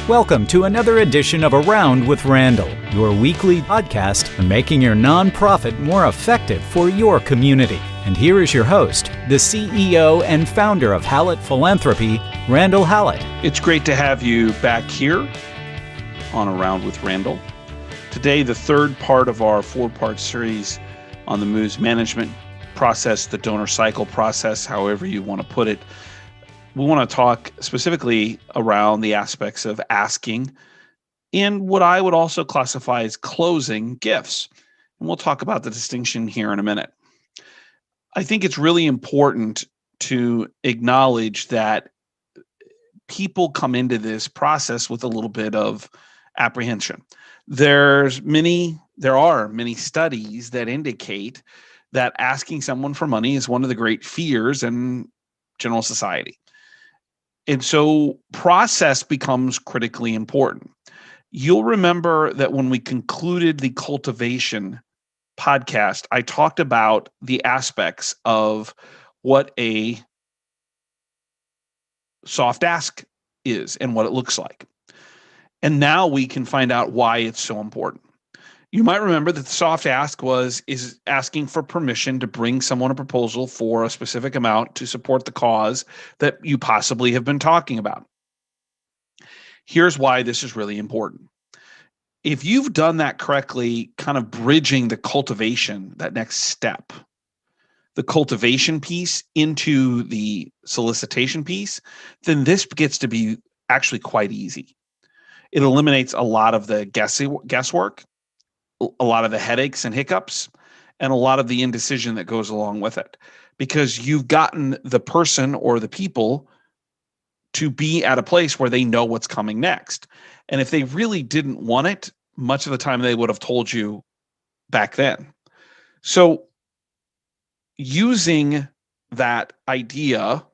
Welcome to another edition of Around with Randall, your weekly podcast on making your nonprofit more effective for your community. And here is your host, the CEO and founder of Hallett Philanthropy, Randall Hallett. It's great to have you back here on Around with Randall. Today, the third part of our four-part series on the moves management process, the donor cycle process, however you want to put it. We want to talk specifically around the aspects of asking and what I would also classify as closing gifts. And we'll talk about the distinction here in a minute. I think it's really important to acknowledge that people come into this process with a little bit of apprehension. There are many studies that indicate that asking someone for money is one of the great fears in general society. And so process becomes critically important. You'll remember that when we concluded the cultivation podcast, I talked about the aspects of what a soft ask is and what it looks like. And now we can find out why it's so important. You might remember that the soft ask is asking for permission to bring someone a proposal for a specific amount to support the cause that you possibly have been talking about. Here's why this is really important. If you've done that correctly, kind of bridging the cultivation, that next step, the cultivation piece into the solicitation piece, then this gets to be actually quite easy. It eliminates a lot of the guesswork, a lot of the headaches and hiccups, and a lot of the indecision that goes along with it, because you've gotten the person or the people to be at a place where they know what's coming next. And if they really didn't want it, much of the time they would have told you back then. So using that idea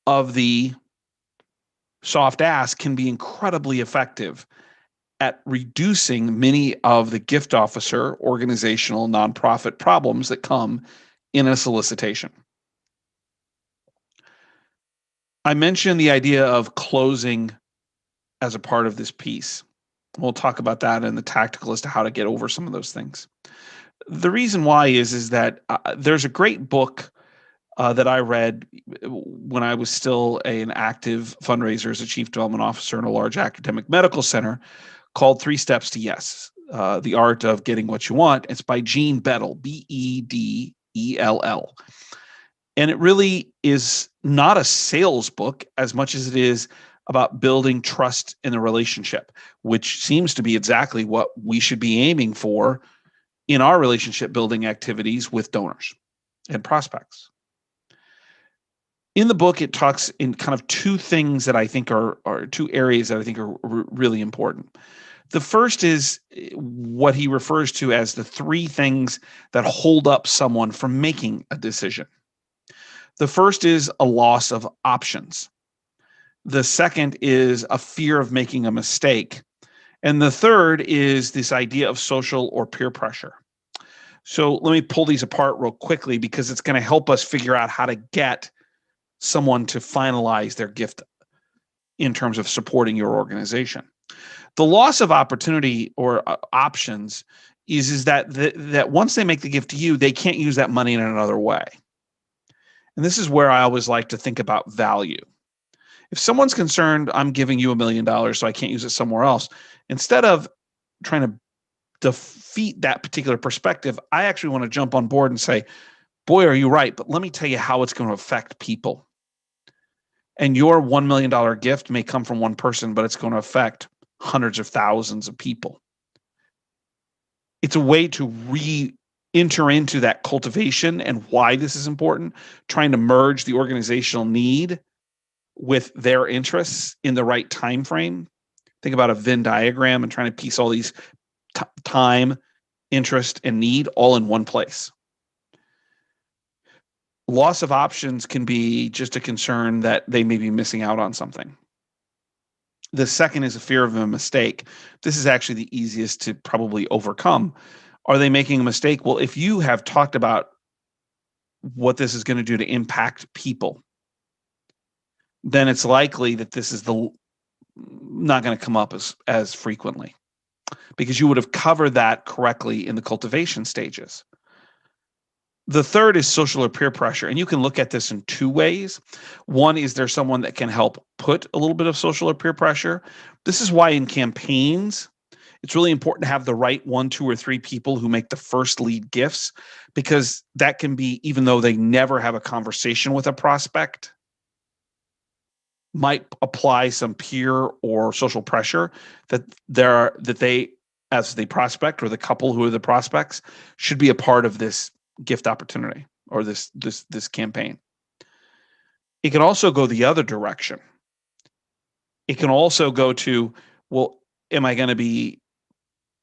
of the soft ask can be incredibly effective at reducing many of the gift officer, organizational, nonprofit problems that come in a solicitation. I mentioned the idea of closing as a part of this piece. We'll talk about that and the tactical as to how to get over some of those things. The reason why is that there's a great book that I read when I was still an active fundraiser as a chief development officer in a large academic medical center, called 3 Steps to Yes, The Art of Getting What You Want. It's by Gene Bedell, Bedell. And it really is not a sales book as much as it is about building trust in the relationship, which seems to be exactly what we should be aiming for in our relationship building activities with donors and prospects. In the book, it talks in kind of 2 things that I think are 2 areas that I think are really important. The first is what he refers to as the 3 things that hold up someone from making a decision. The first is a loss of options. The second is a fear of making a mistake. And the third is this idea of social or peer pressure. So let me pull these apart real quickly because it's going to help us figure out how to get someone to finalize their gift in terms of supporting your organization. The loss of opportunity or options is that once they make the gift to you, they can't use that money in another way. And this is where I always like to think about value. If someone's concerned, I'm giving you $1 million, so I can't use it somewhere else, instead of trying to defeat that particular perspective, I actually want to jump on board and say, boy, are you right, but let me tell you how it's going to affect people. And your $1 million gift may come from one person, but it's going to affect hundreds of thousands of people. It's a way to enter into that cultivation and why this is important, trying to merge the organizational need with their interests in the right time frame. Think about a Venn diagram and trying to piece all these time, interest, and need all in one place. Loss of options can be just a concern that they may be missing out on something. The second is a fear of a mistake. This is actually the easiest to probably overcome. Are they making a mistake? Well, if you have talked about what this is going to do to impact people, then it's likely that this is the not going to come up as frequently because you would have covered that correctly in the cultivation stages. The third is social or peer pressure. And you can look at this in two ways. One is there's someone that can help put a little bit of social or peer pressure. This is why in campaigns, it's really important to have the right 1, 2, or 3 people who make the first lead gifts, because that can be, even though they never have a conversation with a prospect, might apply some peer or social pressure that they, as the prospect or the couple who are the prospects, should be a part of this gift opportunity or this campaign. It can also go the other direction. It can also go to, well, am I going to be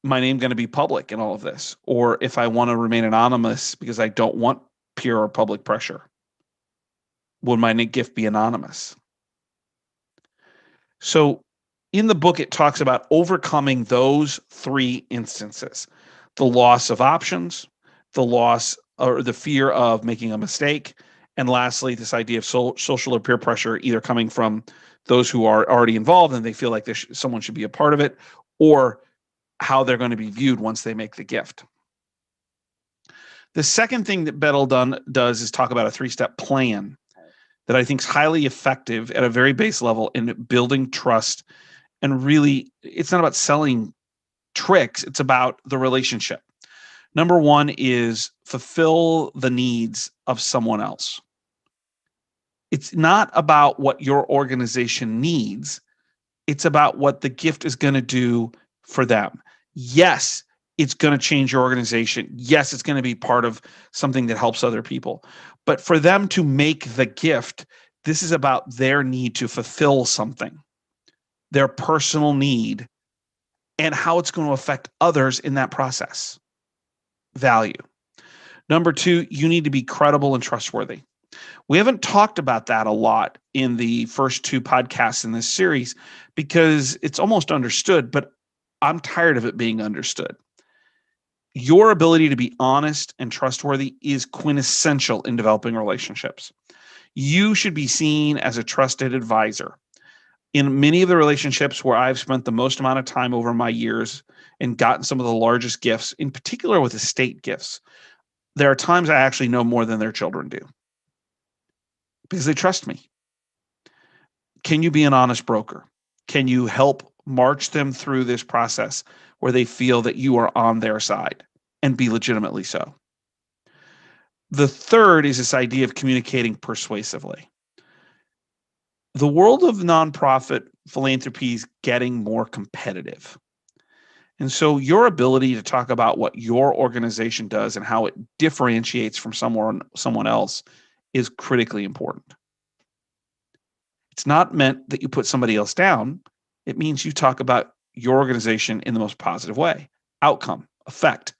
my name going to be public in all of this? Or if I want to remain anonymous because I don't want peer or public pressure, would my gift be anonymous? So in the book, it talks about overcoming those 3 instances: the loss of options, the loss or the fear of making a mistake, and lastly, this idea of social or peer pressure, either coming from those who are already involved and they feel like someone should be a part of it, or how they're going to be viewed once they make the gift. The second thing that Bettel does is talk about a 3-step plan that I think is highly effective at a very base level in building trust. And really, it's not about selling tricks, it's about the relationship. Number 1 is fulfill the needs of someone else. It's not about what your organization needs. It's about what the gift is going to do for them. Yes, it's going to change your organization. Yes, it's going to be part of something that helps other people. But for them to make the gift, this is about their need to fulfill something, their personal need, and how it's going to affect others in that process. Value. Number 2, you need to be credible and trustworthy. We haven't talked about that a lot in the first 2 podcasts in this series because it's almost understood, but I'm tired of it being understood. Your ability to be honest and trustworthy is quintessential in developing relationships. You should be seen as a trusted advisor. In many of the relationships where I've spent the most amount of time over my years and gotten some of the largest gifts, in particular with estate gifts, there are times I actually know more than their children do because they trust me. Can you be an honest broker? Can you help march them through this process where they feel that you are on their side and be legitimately so? The third is this idea of communicating persuasively. The world of nonprofit philanthropy is getting more competitive. And so your ability to talk about what your organization does and how it differentiates from someone else is critically important. It's not meant that you put somebody else down. It means you talk about your organization in the most positive way. Outcome, effect,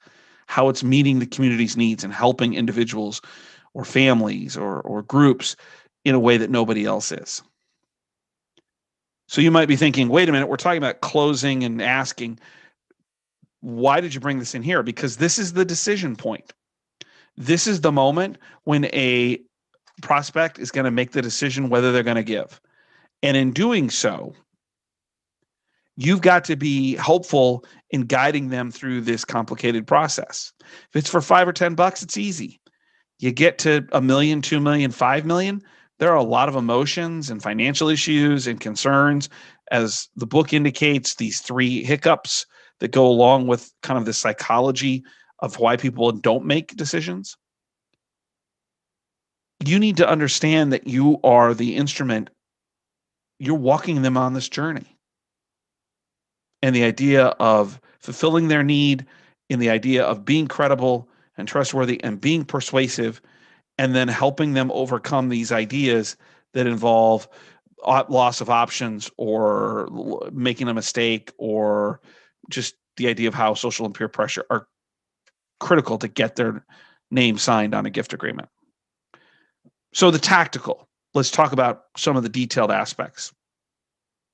how it's meeting the community's needs and helping individuals or families or groups in a way that nobody else is. So you might be thinking, wait a minute, we're talking about closing and asking. Why did you bring this in here? Because this is the decision point. This is the moment when a prospect is going to make the decision whether they're going to give. And in doing so, you've got to be helpful in guiding them through this complicated process. If it's for $5 or $10, it's easy. You get to $1 million, $2 million, $5 million, there are a lot of emotions and financial issues and concerns. As the book indicates, these 3 hiccups that go along with kind of the psychology of why people don't make decisions. You need to understand that you are the instrument. You're walking them on this journey. And the idea of fulfilling their need, in the idea of being credible and trustworthy and being persuasive, and then helping them overcome these ideas that involve loss of options or making a mistake, or just the idea of how social and peer pressure are critical to get their name signed on a gift agreement. So the tactical, let's talk about some of the detailed aspects.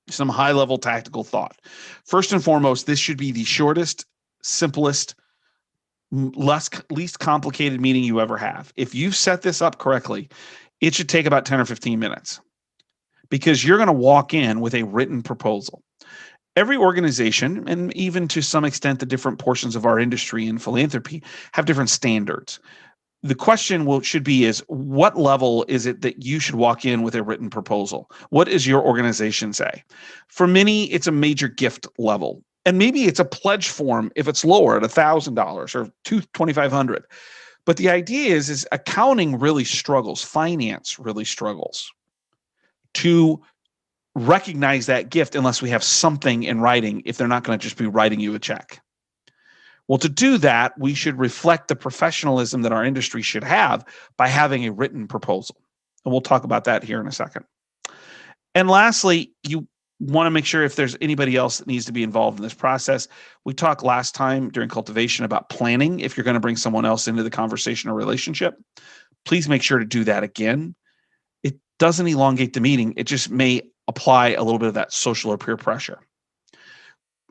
Some high-level tactical thought. First and foremost, this should be the shortest, simplest, least complicated meeting you ever have. If you've set this up correctly, it should take about 10 or 15 minutes. because you're going to walk in with a written proposal. Every organization, and even to some extent, the different portions of our industry and philanthropy have different standards. The question should be is what level is it that you should walk in with a written proposal? What does your organization say? For many, it's a major gift level. And maybe it's a pledge form if it's lower at $1,000 or $2,500. But the idea is accounting really struggles, finance really struggles to recognize that gift unless we have something in writing, if they're not going to just be writing you a check. Well, to do that, we should reflect the professionalism that our industry should have by having a written proposal. And we'll talk about that here in a second. And lastly, you want to make sure if there's anybody else that needs to be involved in this process. We talked last time during cultivation about planning. If you're going to bring someone else into the conversation or relationship, please make sure to do that again. It doesn't elongate the meeting. It just may apply a little bit of that social or peer pressure.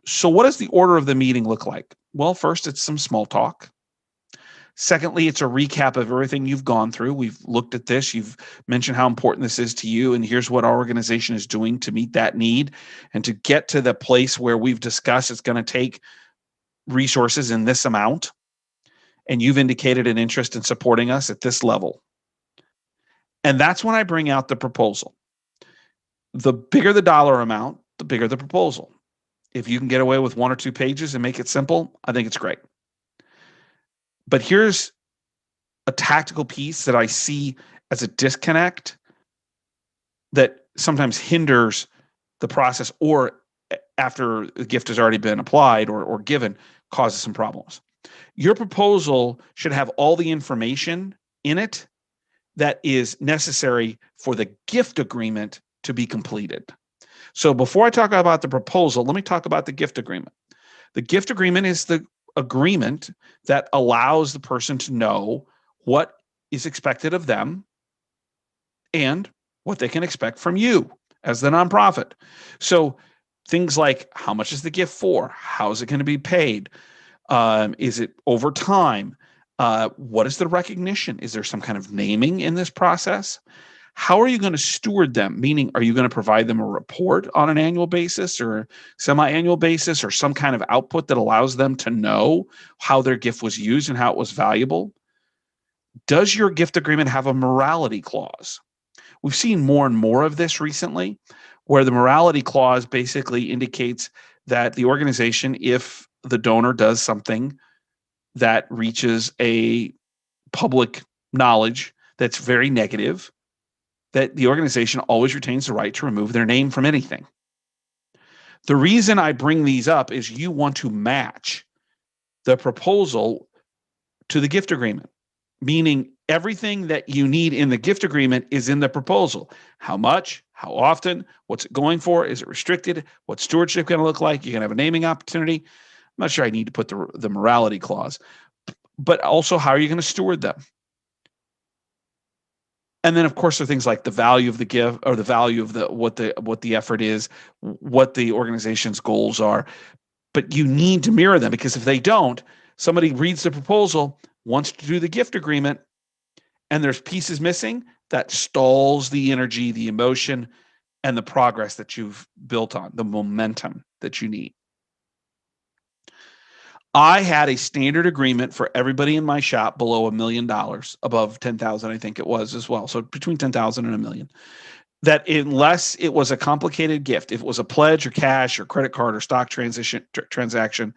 So what does the order of the meeting look like? Well, first, it's some small talk. Secondly, it's a recap of everything you've gone through. We've looked at this. You've mentioned how important this is to you, and here's what our organization is doing to meet that need. And to get to the place where we've discussed it's going to take resources in this amount, and you've indicated an interest in supporting us at this level. And that's when I bring out the proposal. The bigger the dollar amount, the bigger the proposal. If you can get away with 1 or 2 pages and make it simple, I think it's great. But here's a tactical piece that I see as a disconnect that sometimes hinders the process, or after the gift has already been applied or given, causes some problems. Your proposal should have all the information in it that is necessary for the gift agreement to be completed. So before I talk about the proposal, let me talk about the gift agreement. The gift agreement is the agreement that allows the person to know what is expected of them and what they can expect from you as the nonprofit. So things like, how much is the gift for? How is it going to be paid? Is it over time? What is the recognition? Is there some kind of naming in this process? How are you going to steward them? Meaning, are you going to provide them a report on an annual basis or semi-annual basis, or some kind of output that allows them to know how their gift was used and how it was valuable? Does your gift agreement have a morality clause? We've seen more and more of this recently, where the morality clause basically indicates that the organization, if the donor does something that reaches a public knowledge that's very negative, that the organization always retains the right to remove their name from anything. The reason I bring these up is you want to match the proposal to the gift agreement, meaning everything that you need in the gift agreement is in the proposal. How much, how often, what's it going for? Is it restricted? What's stewardship going to look like? You're going to have a naming opportunity. I'm not sure I need to put the morality clause, but also how are you going to steward them? And then, of course, there are things like the value of the gift, or the value of what the effort is, what the organization's goals are. But you need to mirror them, because if they don't, somebody reads the proposal, wants to do the gift agreement, and there's pieces missing, that stalls the energy, the emotion, and the progress that you've built on, the momentum that you need. I had a standard agreement for everybody in my shop below $1 million, above 10,000, I think it was as well. So between 10,000 and $1 million, that unless it was a complicated gift, if it was a pledge or cash or credit card or stock transaction,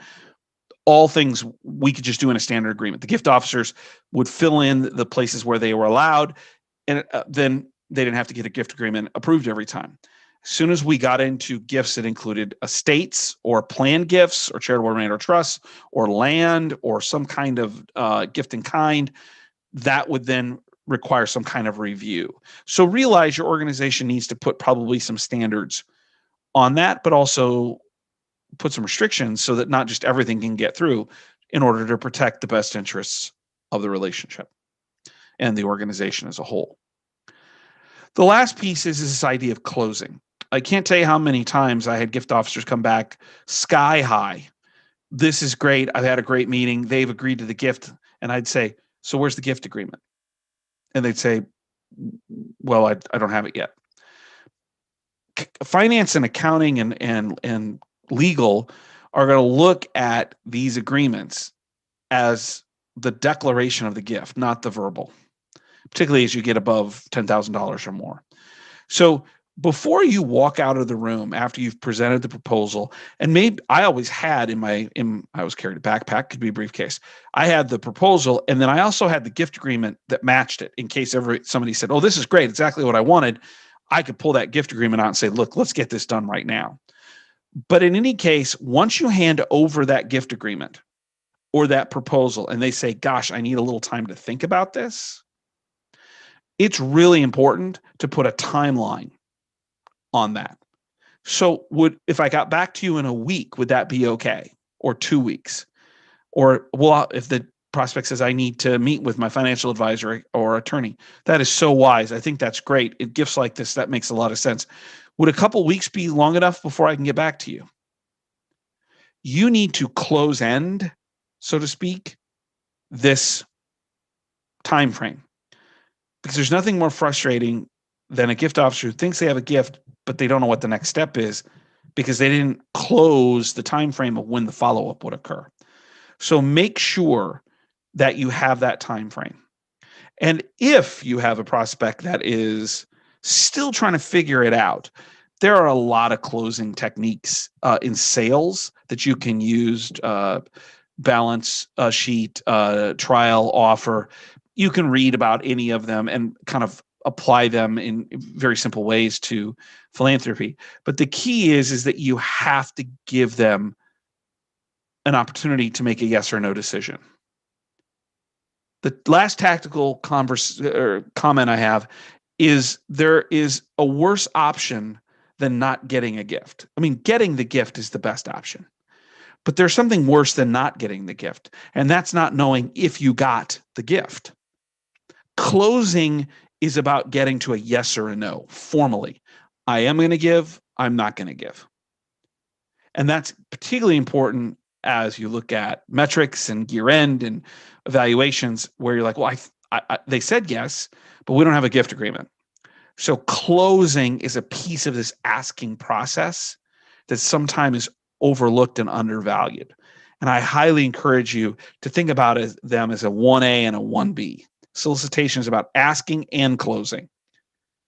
all things we could just do in a standard agreement. The gift officers would fill in the places where they were allowed, and then they didn't have to get a gift agreement approved every time. As soon as we got into gifts that included estates or planned gifts or charitable remainder or trusts or land or some kind of gift in kind, that would then require some kind of review. So realize your organization needs to put probably some standards on that, but also put some restrictions so that not just everything can get through, in order to protect the best interests of the relationship and the organization as a whole. The last piece is this idea of closing. I can't tell you how many times I had gift officers come back sky high. This is great. I've had a great meeting. They've agreed to the gift. And I'd say, so where's the gift agreement? And they'd say, well, I don't have it yet. finance and accounting and legal are going to look at these agreements as the declaration of the gift, not the verbal, particularly as you get above $10,000 or more. So before you walk out of the room after you've presented the proposal, and maybe I always had I was carried a backpack, could be a briefcase. I had the proposal, and then I also had the gift agreement that matched it in case somebody said, "Oh, this is great, exactly what I wanted." I could pull that gift agreement out and say, "Look, let's get this done right now." But in any case, once you hand over that gift agreement or that proposal and they say, "Gosh, I need a little time to think about this," it's really important to put a timeline on that. So if I got back to you in a week, would that be okay? Or 2 weeks? Or, well, if the prospect says I need to meet with my financial advisor or attorney, that is so wise. I think that's great. In gifts like this, that makes a lot of sense. Would a couple weeks be long enough before I can get back to you? You need to close end, so to speak, this time frame, because there's nothing more frustrating than a gift officer who thinks they have a gift, but they don't know what the next step is because they didn't close the time frame of when the follow-up would occur. So make sure that you have that time frame. And if you have a prospect that is still trying to figure it out, there are a lot of closing techniques in sales that you can use, balance sheet, trial, offer. You can read about any of them and kind of apply them in very simple ways to philanthropy. But the key is that you have to give them an opportunity to make a yes or no decision. The last tactical comment I have is there is a worse option than not getting a gift. I mean, getting the gift is the best option, but there's something worse than not getting the gift, and that's not knowing if you got the gift. Closing is about getting to a yes or a no formally. I am going to give, I'm not going to give. And that's particularly important as you look at metrics and year end and evaluations where you're like, well, they said yes, but we don't have a gift agreement. So closing is a piece of this asking process that sometimes is overlooked and undervalued. And I highly encourage you to think about them as a 1A and a 1B. Solicitation is about asking and closing.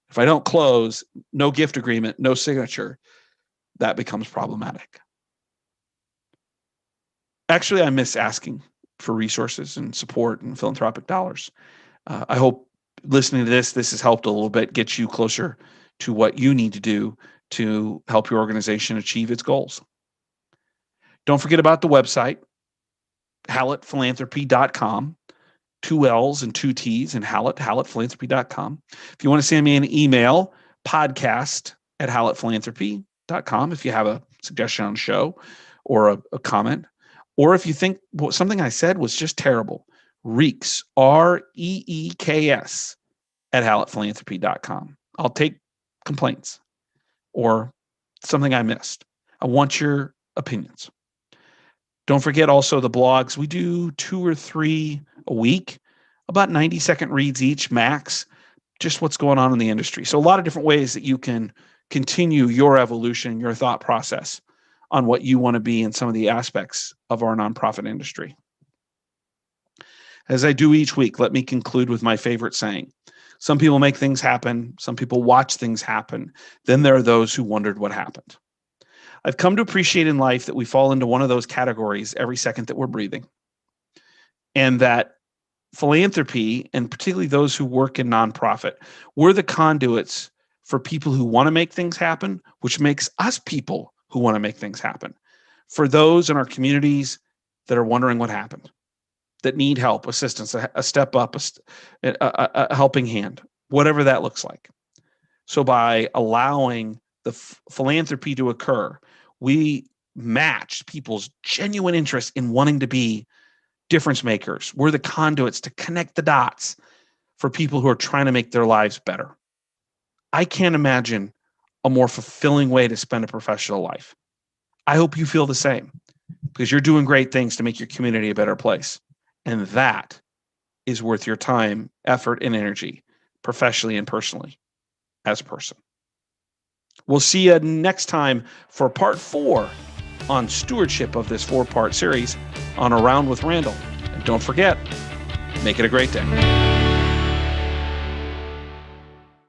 If I don't close, no gift agreement, no signature, that becomes problematic. Actually, I miss asking for resources and support and philanthropic dollars. I hope listening to this has helped a little bit, get you closer to what you need to do to help your organization achieve its goals. Don't forget about the website, hallettphilanthropy.com, 2 L's and 2 T's in hallettphilanthropy.com. If you want to send me an email, podcast@hallettphilanthropy.com if you have a suggestion on the show or a comment. Or if you think something I said was just terrible, Reeks, REEKS @hallettphilanthropy.com. I'll take complaints or something I missed. I want your opinions. Don't forget also the blogs. We do 2 or 3 a week, about 90-second reads each max, just what's going on in the industry. So a lot of different ways that you can continue your evolution, your thought process on what you want to be in some of the aspects of our nonprofit industry. As I do each week, let me conclude with my favorite saying. Some people make things happen. Some people watch things happen. Then there are those who wondered what happened. I've come to appreciate in life that we fall into one of those categories every second that we're breathing. And that philanthropy, and particularly those who work in nonprofit, we're the conduits for people who want to make things happen, which makes us people who want to make things happen. For those in our communities that are wondering what happened, that need help, assistance, a step up, a helping hand, whatever that looks like. So by allowing the philanthropy to occur, we match people's genuine interest in wanting to be difference makers. We're the conduits to connect the dots for people who are trying to make their lives better. I can't imagine a more fulfilling way to spend a professional life. I hope you feel the same, because you're doing great things to make your community a better place. And that is worth your time, effort, and energy, professionally and personally, as a person. We'll see you next time for part 4 on stewardship of this 4-part series on Around with Randall. And don't forget, make it a great day.